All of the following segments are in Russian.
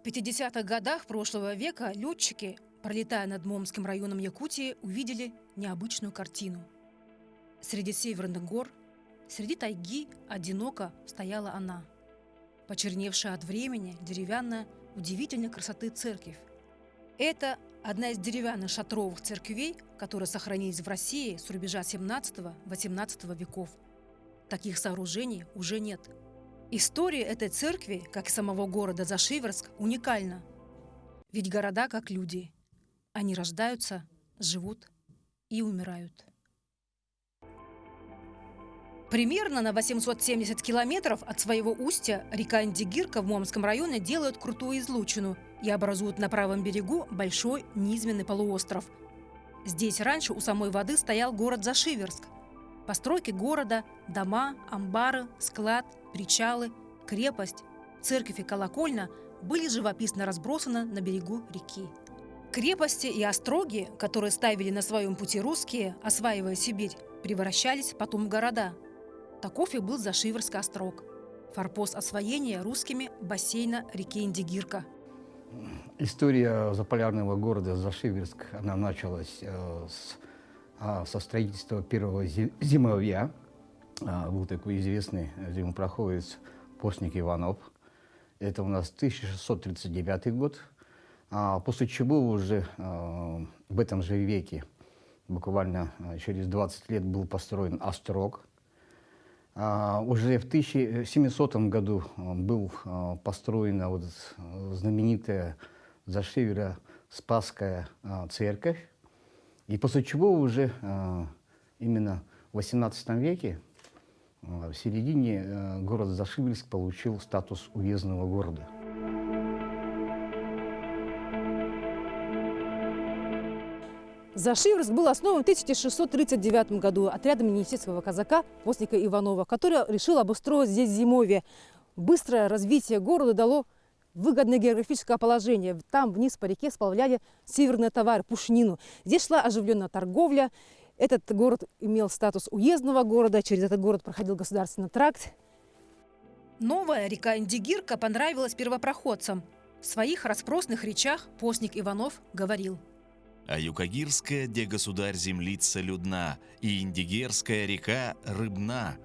50-х годах прошлого века летчики, пролетая над Момским районом Якутии, увидели необычную картину. Среди северных гор, среди тайги одиноко стояла она. Почерневшая от времени, деревянная, удивительной красоты церковь. Это одна из деревянных шатровых церквей, которые сохранились в России с рубежа 17-18 веков. Таких сооружений уже нет. История этой церкви, как и самого города Зашиверск, уникальна. Ведь города как люди. Они рождаются, живут и умирают. Примерно на 870 километров от своего устья река Индигирка в Момском районе делает крутую излучину и образует на правом берегу большой низменный полуостров. Здесь раньше у самой воды стоял город Зашиверск. Постройки города, дома, амбары, склад, причалы, крепость, церковь и колокольня были живописно разбросаны на берегу реки. Крепости и остроги, которые ставили на своем пути русские, осваивая Сибирь, превращались потом в города. Таков и был Зашиверский острог. Форпост освоения русскими бассейна реки Индигирка. История заполярного города Зашиверск, она началась со строительства первого зимовья. Был такой известный зимопроходец Постник Иванов. Это у нас 1639 год. После чего уже в этом же веке, буквально через 20 лет, был построен острог. Уже в 1700 году был построена вот знаменитая Зашиверо-Спасская церковь. И после чего уже именно в XVIII веке, в середине, город Зашиверск получил статус уездного города. Зашиверск был основан в 1639 году отрядом енисейского казака Постника Иванова, который решил обустроить здесь зимовье. Быстрое развитие города дало выгодное географическое положение. Там вниз по реке сплавляли северные товары, пушнину. Здесь шла оживленная торговля. Этот город имел статус уездного города. Через этот город проходил государственный тракт. Новая река Индигирка понравилась первопроходцам. В своих распросных речах Постник Иванов говорил: «А Юкагирская, где государь землица людна, и Индигерская река рыбна.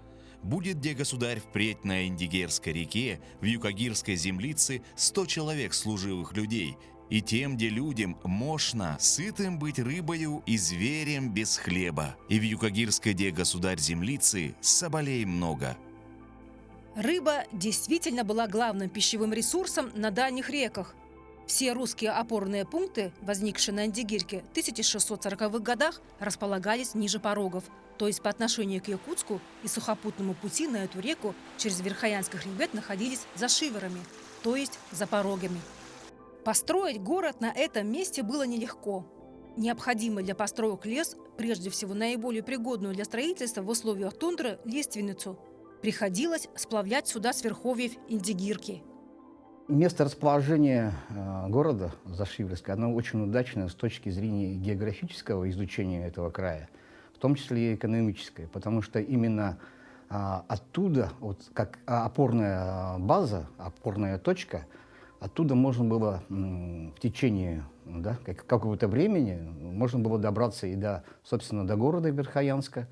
Будет, где государь впредь на Индигерской реке, в Юкагирской землице 100 человек служивых людей, и тем, где людям мощно сытым быть рыбою и зверем без хлеба. И в Юкагирской, где государь землицы, соболей много». Рыба действительно была главным пищевым ресурсом на дальних реках. Все русские опорные пункты, возникшие на Индигирке в 1640-х годах, располагались ниже порогов, то есть по отношению к Якутску и сухопутному пути на эту реку через Верхоянский хребет находились за шиворами, то есть за порогами. Построить город на этом месте было нелегко. Необходимый для построек лес, прежде всего наиболее пригодную для строительства в условиях тундры лиственницу, приходилось сплавлять сюда с верховьев Индигирки. Место расположения города Зашиверска, оно очень удачно с точки зрения географического изучения этого края, в том числе и экономическое, потому что именно оттуда, вот как опорная база, опорная точка, оттуда можно было в течение какого-то времени можно было добраться и собственно, до города Верхоянска.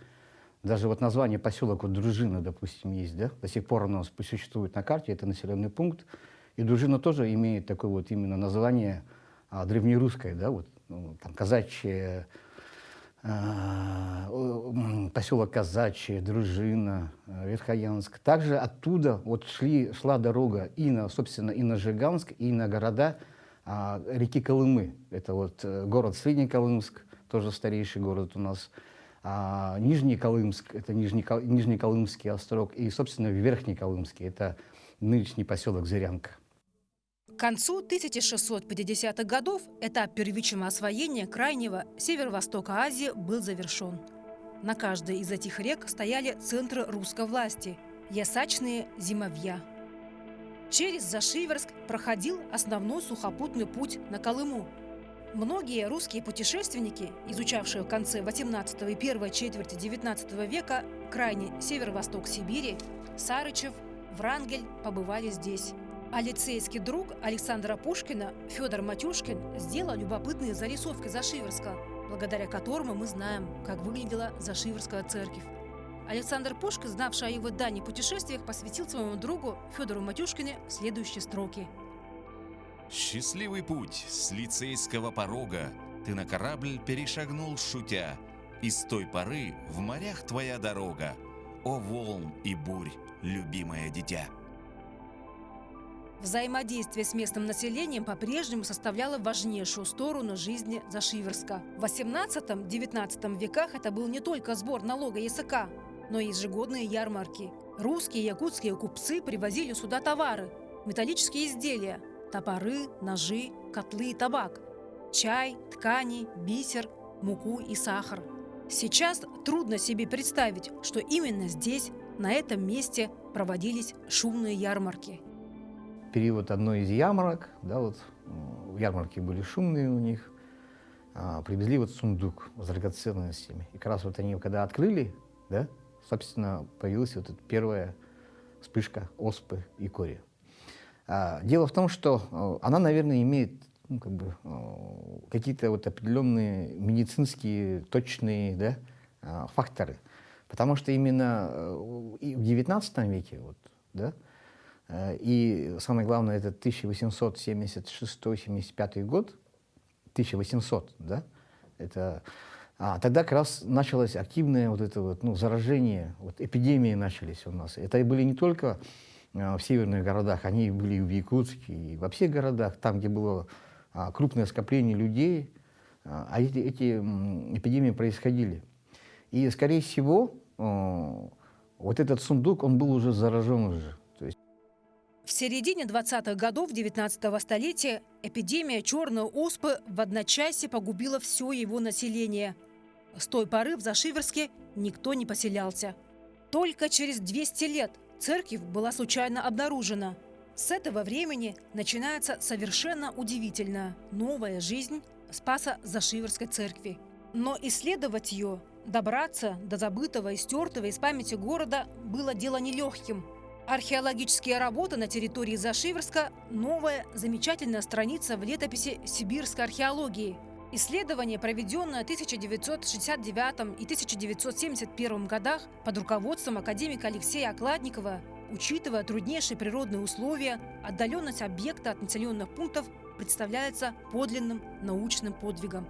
Даже вот название поселка Дружина, допустим, есть, да? До сих пор оно существует на карте, это населенный пункт. И Дружина тоже имеет такое вот именно название древнерусское, да, вот, там казачье, поселок Казачье, Дружина, Верхоянск. Также оттуда вот шла дорога собственно, и на Жиганск, и на города реки Колымы. Это вот город Среднеколымск, тоже старейший город у нас. Нижнеколымск, это Нижнеколымский острог, и, собственно, Верхнеколымский, это нынешний поселок Зырянка. К концу 1650-х годов этап первичного освоения крайнего северо-востока Азии был завершен. На каждой из этих рек стояли центры русской власти – ясачные зимовья. Через Зашиверск проходил основной сухопутный путь на Колыму. Многие русские путешественники, изучавшие в конце XVIII и первой четверти XIX века крайний северо-восток Сибири, Сарычев, Врангель, побывали здесь. А лицейский друг Александра Пушкина, Федор Матюшкин, сделал любопытные зарисовки Зашиверска, благодаря которым мы знаем, как выглядела Зашиверская церковь. Александр Пушкин, знавший о его дальних путешествиях, посвятил своему другу Федору Матюшкине следующие строки. «Счастливый путь с лицейского порога ты на корабль перешагнул, шутя, и с той поры в морях твоя дорога, о волн и бурь, любимое дитя». Взаимодействие с местным населением по-прежнему составляло важнейшую сторону жизни Зашиверска. В XVIII-XIX веках это был не только сбор налога языка, но и ежегодные ярмарки. Русские и якутские купцы привозили сюда товары, металлические изделия, топоры, ножи, котлы и табак, чай, ткани, бисер, муку и сахар. Сейчас трудно себе представить, что именно здесь, на этом месте, проводились шумные ярмарки. Период одной из ярмарок, да, вот ярмарки были шумные у них, привезли вот сундук с драгоценностями. И как раз вот они, когда открыли, да, собственно, появилась вот эта первая вспышка оспы и кори. Дело в том, что она, наверное, имеет какие-то вот определенные медицинские точные, да, факторы. Потому что именно и в XIX веке, вот, да, и самое главное, это 1876-75 год, 1800, да, это, тогда как раз началось активное вот это вот, заражение, вот эпидемии начались у нас. Это были не только в северных городах, они были и в Якутске, и во всех городах, там, где было крупное скопление людей, эти эпидемии происходили. И, скорее всего, вот этот сундук, он был уже заражен уже. В середине 20-х годов 19-го столетия эпидемия черной оспы в одночасье погубила все его население. С той поры в Зашиверске никто не поселялся. Только через 200 лет церковь была случайно обнаружена. С этого времени начинается совершенно удивительная новая жизнь Спасо-Зашиверской церкви. Но исследовать ее, добраться до забытого и стертого из памяти города было дело нелегким. Археологические работы на территории Зашиверска – новая замечательная страница в летописи сибирской археологии. Исследование, проведенное в 1969 и 1971 годах под руководством академика Алексея Окладникова, учитывая труднейшие природные условия, отдаленность объекта от населенных пунктов, представляется подлинным научным подвигом.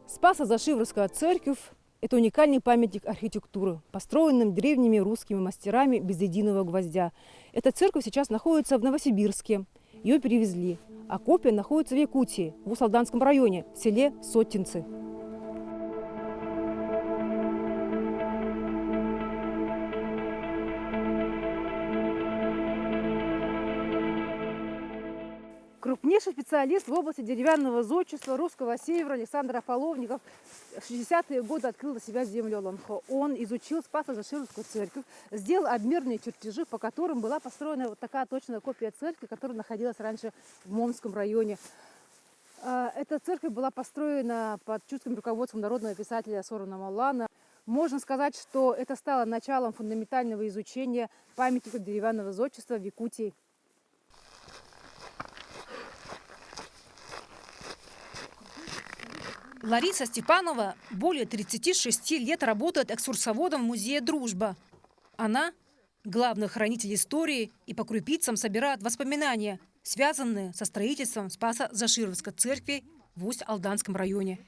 Спасо-Зашиверская церковь – это уникальный памятник архитектуры, построенным древними русскими мастерами без единого гвоздя. Эта церковь сейчас находится в Новосибирске. Ее перевезли, а копия находится в Якутии, в Усть-Алданском районе, в селе Сотинцы. Крупнейший специалист в области деревянного зодчества русского севера Александр Ополовников в 60-е годы открыл для себя землю Олонхо. Он изучил Спасо-Зашиверскую церковь, сделал обмерные чертежи, по которым была построена вот такая точная копия церкви, которая находилась раньше в Момском районе. Эта церковь была построена под чутким руководством народного писателя Сорона Маллана. Можно сказать, что это стало началом фундаментального изучения памятников деревянного зодчества в Якутии. Лариса Степанова более 36 лет работает экскурсоводом в музее «Дружба». Она – главный хранитель истории и по крупицам собирает воспоминания, связанные со строительством Спасо-Зашиверской церкви в Усть-Алданском районе.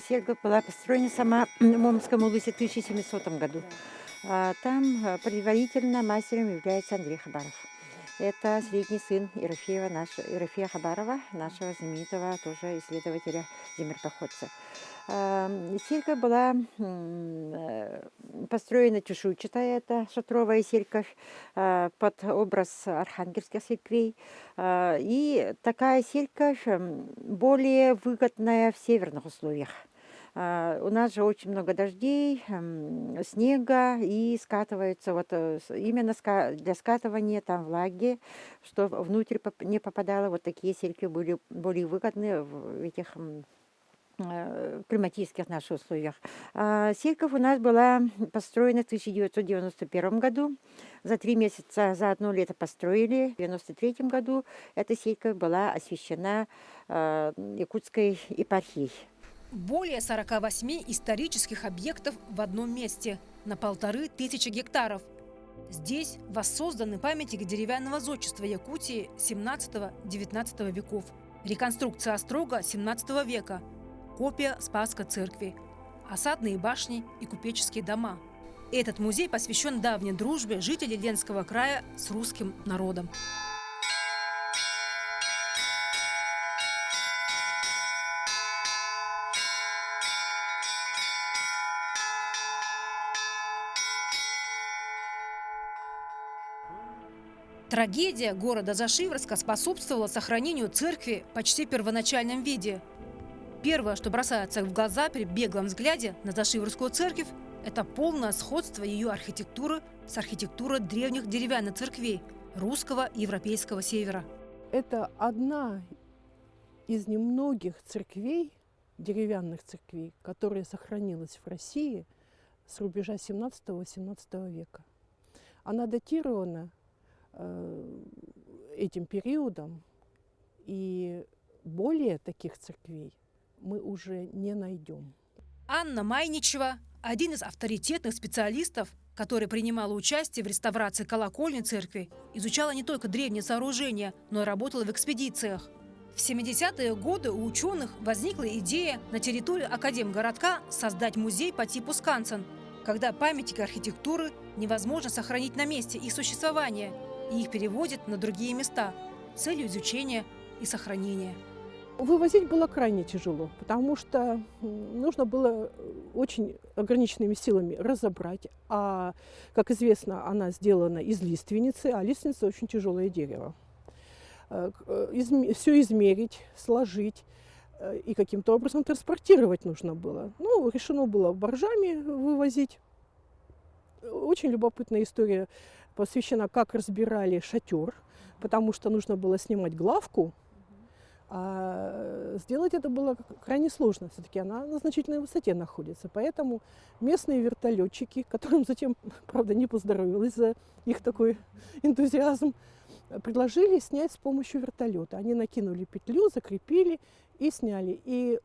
Церковь была построена сама в Момском улусе в 1700 году. Там предварительно мастером является Андрей Хабаров. Это средний сын Ерофея Хабарова, нашего знаменитого тоже исследователя землепроходца. Церковь была построена чешуйчатая, это шатровая церковь, под образ архангельских церквей. И такая церковь более выгодная в северных условиях. У нас же очень много дождей, снега, и скатываются именно для скатывания там влаги, что внутрь не попадало. Вот такие церкви были более выгодны в этих климатических наших условиях. Церковь у нас была построена в 1991 году. За 3 месяца, за 1 лето построили. В 1993 году эта церковь была освящена Якутской епархией. Более 48 исторических объектов в одном месте на 1500 гектаров. Здесь воссозданы памятники деревянного зодчества Якутии 17-19 веков, реконструкция острога 17 века, копия Спасской церкви, осадные башни и купеческие дома. Этот музей посвящен давней дружбе жителей Ленского края с русским народом. Трагедия города Зашиврска способствовала сохранению церкви почти в первоначальном виде. Первое, что бросается в глаза при беглом взгляде на Зашиврскую церковь, это полное сходство ее архитектуры с архитектурой древних деревянных церквей русского и европейского севера. Это одна из немногих церквей, деревянных церквей, которая сохранилась в России с рубежа 17-18 века. Она датирована этим периодом, и более таких церквей мы уже не найдем. Анна Майничева – один из авторитетных специалистов, который принимала участие в реставрации колокольни церкви, изучала не только древние сооружения, но и работала в экспедициях. В 70-е годы у ученых возникла идея на территории Академгородка создать музей по типу Скансен, когда памятники архитектуры невозможно сохранить на месте их существования, и их переводят на другие места с целью изучения и сохранения. Вывозить было крайне тяжело, потому что нужно было очень ограниченными силами разобрать. А, как известно, она сделана из лиственницы, а лиственница очень тяжелое дерево. Все измерить, сложить и каким-то образом транспортировать нужно было. Ну, решено было баржами вывозить. Очень любопытная история посвящена, как разбирали шатер, потому что нужно было снимать главку. А сделать это было крайне сложно. Все-таки она на значительной высоте находится. Поэтому местные вертолетчики, которым затем, правда, не поздоровилось за их такой энтузиазм, предложили снять с помощью вертолета. Они накинули петлю, закрепили и сняли. И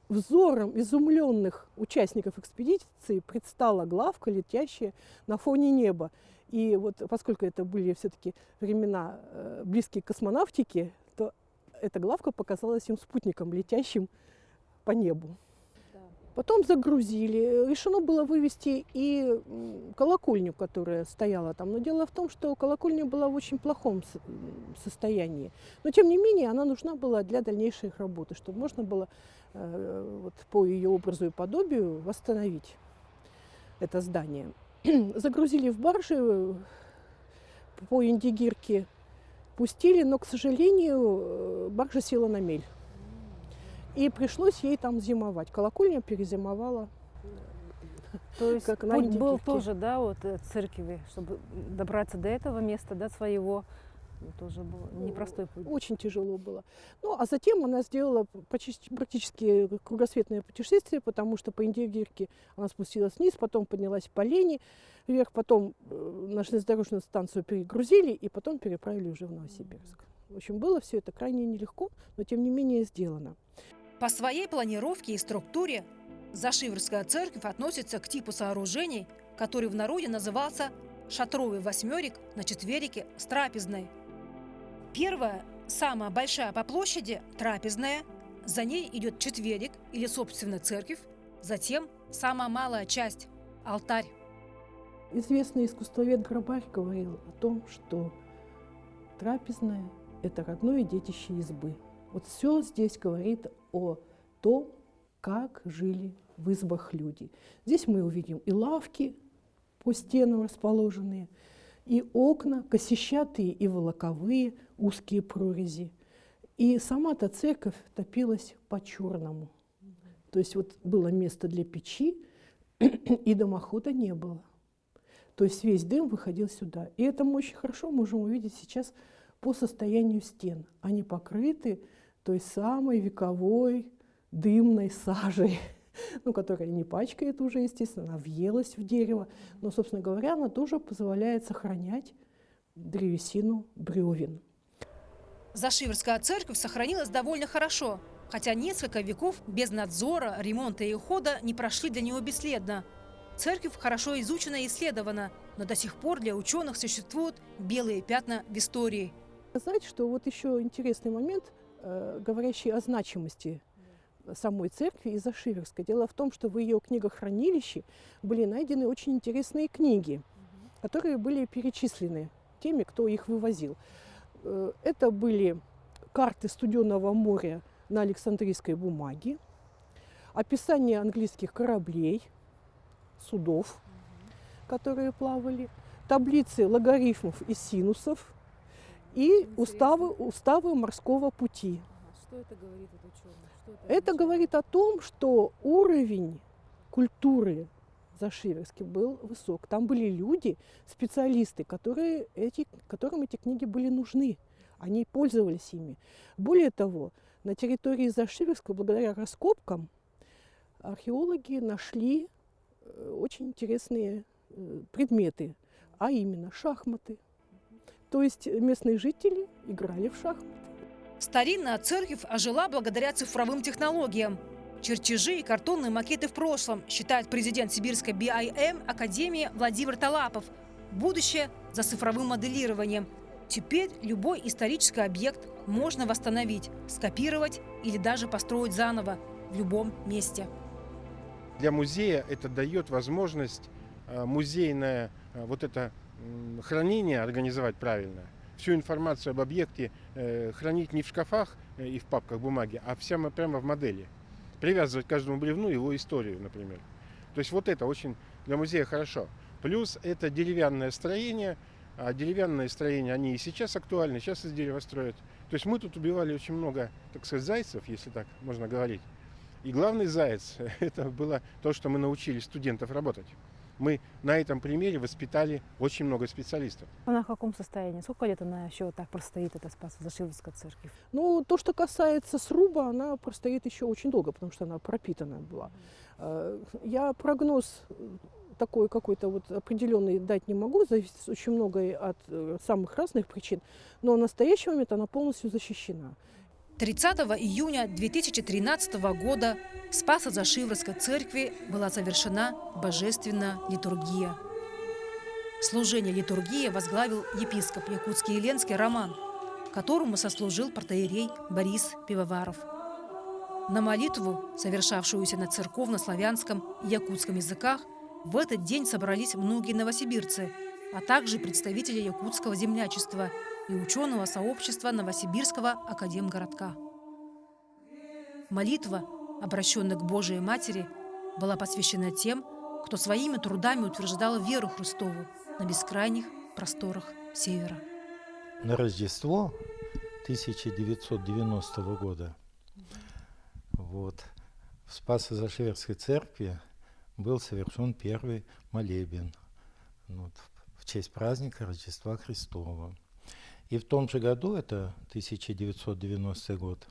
взором изумленных участников экспедиции предстала главка, летящая на фоне неба. И вот поскольку это были все-таки времена близкие к космонавтике, то эта главка показалась им спутником, летящим по небу. Да. Потом загрузили. Решено было вывести и колокольню, которая стояла там. Но дело в том, что колокольня была в очень плохом состоянии. Но тем не менее она нужна была для дальнейшей их работы, чтобы можно было вот, по ее образу и подобию восстановить это здание. Загрузили в баржи, по Индигирке пустили, но, к сожалению, баржа села на мель. И пришлось ей там зимовать. Колокольня перезимовала. То есть как путь был тоже, да, вот церкви, чтобы добраться до этого места, да, своего. Тоже был непростой путь. Очень тяжело было. Ну, а затем она сделала практически кругосветное путешествие, потому что по Индигирке она спустилась вниз, потом поднялась по Лени вверх, потом на железнодорожную станцию перегрузили и потом переправили уже в Новосибирск. В общем, было все это крайне нелегко, но тем не менее сделано. По своей планировке и структуре Зашиврская церковь относится к типу сооружений, который в народе назывался шатровый восьмерик на четверике с трапезной. Первая, самая большая по площади, трапезная, за ней идет четверик или, собственно, церковь, затем самая малая часть – алтарь. Известный искусствовед Грабарь говорил о том, что трапезная – это родное детище избы. Вот все здесь говорит о том, как жили в избах люди. Здесь мы увидим и лавки по стенам расположенные, и окна, косищатые и волоковые, узкие прорези. И сама-то церковь топилась по-черному. То есть вот было место для печи, и дымохода не было. То есть весь дым выходил сюда. И это мы очень хорошо можем увидеть сейчас по состоянию стен. Они покрыты той самой вековой дымной сажей, ну, которая не пачкает уже, естественно, она въелась в дерево. Но, собственно говоря, она тоже позволяет сохранять древесину бревен. Зашиверская церковь сохранилась довольно хорошо, хотя несколько веков без надзора, ремонта и ухода не прошли для нее бесследно. Церковь хорошо изучена и исследована, но до сих пор для ученых существуют белые пятна в истории. Сказать, что вот еще интересный момент, говорящий о значимости самой церкви и Зашиверской. Дело в том, что в ее книгохранилище были найдены очень интересные книги, которые были перечислены теми, кто их вывозил. Это были карты Студенного моря на Александрийской бумаге, описание английских кораблей, судов, которые плавали, таблицы логарифмов и синусов и уставы морского пути. Что это говорит от ученых? Это говорит о том, что уровень культуры Зашиверской был высок. Там были люди, специалисты, которым эти книги были нужны. Они пользовались ими. Более того, на территории Зашиверской, благодаря раскопкам, археологи нашли очень интересные предметы, а именно шахматы. То есть местные жители играли в шахматы. Старинная церковь ожила благодаря цифровым технологиям. Чертежи и картонные макеты в прошлом, считает президент Сибирской BIM Академии Владимир Талапов. Будущее за цифровым моделированием. Теперь любой исторический объект можно восстановить, скопировать или даже построить заново в любом месте. Для музея это дает возможность музейное вот это хранение организовать правильно. Всю информацию об объекте хранить не в шкафах и в папках бумаги, а прямо в модели. Привязывать к каждому бревну его историю, например. То есть вот это очень для музея хорошо. Плюс это деревянное строение. А деревянные строения, они и сейчас актуальны, сейчас из дерева строят. То есть мы тут убивали очень много, так сказать, зайцев, если так можно говорить. И главный заяц – это было то, что мы научили студентов работать. Мы на этом примере воспитали очень много специалистов. Она в каком состоянии? Сколько лет она еще вот так простоит, эта Спасо-Зашиверская церковь? Ну, то, что касается сруба, она простоит еще очень долго, потому что она пропитанная была. Я прогноз такой какой-то вот определенный дать не могу, зависит очень многое от самых разных причин, но в настоящий момент она полностью защищена. 30 июня 2013 года в Спасо-Зашиверской церкви была совершена божественная литургия. Служение литургии возглавил епископ Якутско-Еленский Роман, которому сослужил протоиерей Борис Пивоваров. На молитву, совершавшуюся на церковно-славянском и якутском языках, в этот день собрались многие новосибирцы, а также представители якутского землячества и ученого сообщества Новосибирского академгородка. Молитва, обращенная к Божией Матери, была посвящена тем, кто своими трудами утверждал веру Христову на бескрайних просторах Севера. На Рождество 1990 года в Спасо-Зашиверской церкви был совершен первый молебен в честь праздника Рождества Христова. И в том же году, это 1990 год,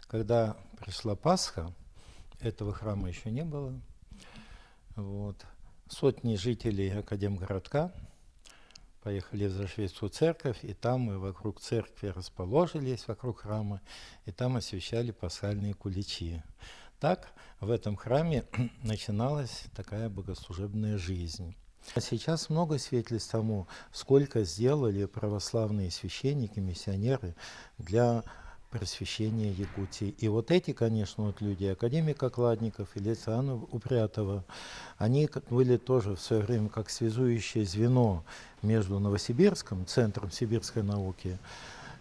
когда пришла Пасха, этого храма еще не было, сотни жителей Академгородка поехали в Зашиверскую церковь, и там мы вокруг церкви расположились, вокруг храма, и там освящали пасхальные куличи. Так в этом храме начиналась такая богослужебная жизнь. А сейчас много свидетельств тому, сколько сделали православные священники, миссионеры для просвещения Якутии. И вот эти, конечно, люди, академик Окладников и Александр Упрятова, они были тоже в свое время как связующее звено между Новосибирском, центром сибирской науки,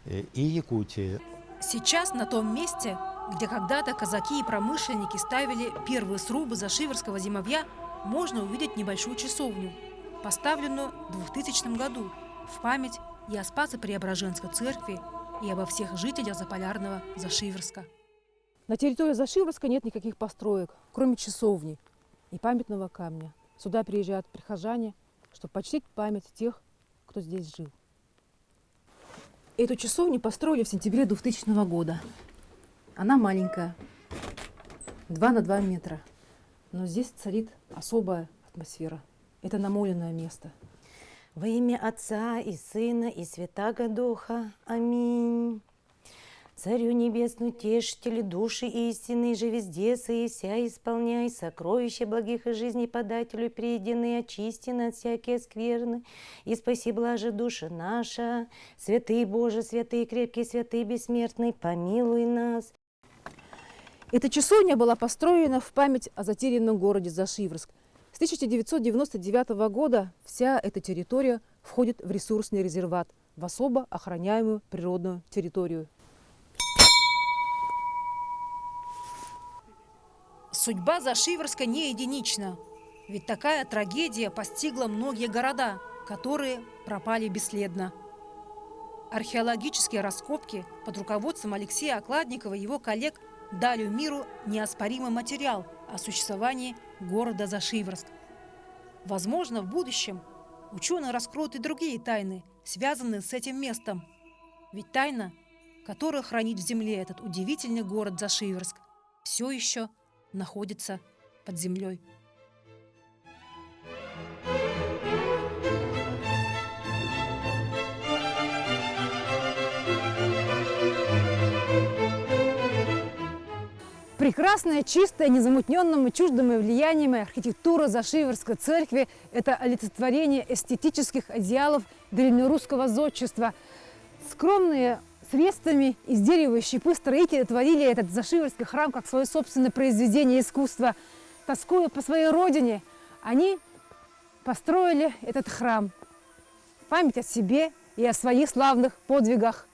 и Якутией. Сейчас на том месте, где когда-то казаки и промышленники ставили первые срубы Зашиверского зимовья, можно увидеть небольшую часовню, поставленную в 2000 году в память и о Спасо-Преображенской церкви, и обо всех жителях заполярного Зашиверска. На территории Зашиверска нет никаких построек, кроме часовни и памятного камня. Сюда приезжают прихожане, чтобы почтить память тех, кто здесь жил. Эту часовню построили в сентябре 2000 года. Она маленькая, 2 на 2 метра. Но здесь царит особая атмосфера. Это намоленное место. Во имя Отца и Сына и Святаго Духа. Аминь. Царю небесный, утешители души истины, же везде соися исполняй, сокровища благих и жизни подателю приедены, очистены от всякие скверны, и спаси блаже душа наша. Святый Боже, святый крепкий, святый бессмертный, помилуй нас. Эта часовня была построена в память о затерянном городе Зашиверск. С 1999 года вся эта территория входит в ресурсный резерват, в особо охраняемую природную территорию. Судьба Зашиверска не единична, ведь такая трагедия постигла многие города, которые пропали бесследно. Археологические раскопки под руководством Алексея Окладникова и его коллег дали миру неоспоримый материал о существовании города Зашиверск. Возможно, в будущем ученые раскроют и другие тайны, связанные с этим местом. Ведь тайна, которую хранит в земле этот удивительный город Зашиверск, все еще находится под землей. Прекрасная, чистая, незамутненным и чуждым влиянием архитектура Зашиверской церкви – это олицетворение эстетических идеалов древнерусского зодчества. Скромные средствами из дерева и щепы строители творили этот Зашиверский храм как свое собственное произведение искусства. Тоскуя по своей родине, они построили этот храм в память о себе и о своих славных подвигах.